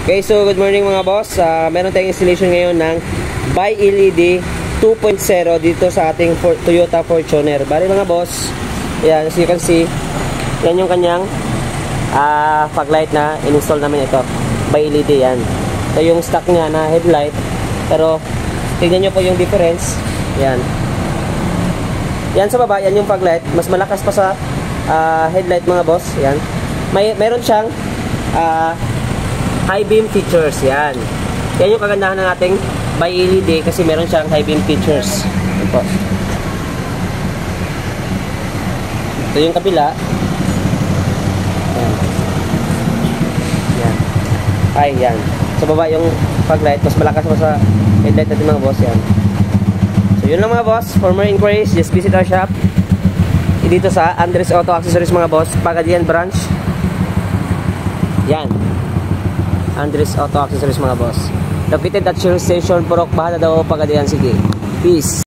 Okay, so good morning mga boss. Meron tayong installation ngayon ng Bi-LED 2.0 dito sa ating Toyota Fortuner. Bali mga boss, yan, as you can see, yan yung kanyang fog light na in-install namin ito. Bi-LED yan. Ito yung stock niya na headlight. Pero tignan nyo po yung difference. Yan. Yan sa baba, yan yung fog light. Mas malakas pa sa headlight mga boss. Yan. Meron siyang high beam features. Yan. Yan yung kagandahan ng ating Bi-LED kasi meron siyang high beam features. Yan po. Ito yung kabila. Yan. Yan. Ay, yan. Sa baba yung fog light. Mas malakas pa sa headlight natin mga boss. Yan. So yun lang mga boss. For more inquiries, just visit our shop dito sa Andres Auto Accessories mga boss, Pagadian branch. Yan, Andres Auto Accessories mga boss, located at Shell Station, Purok Bahada daw, Pagadian. Sige, peace.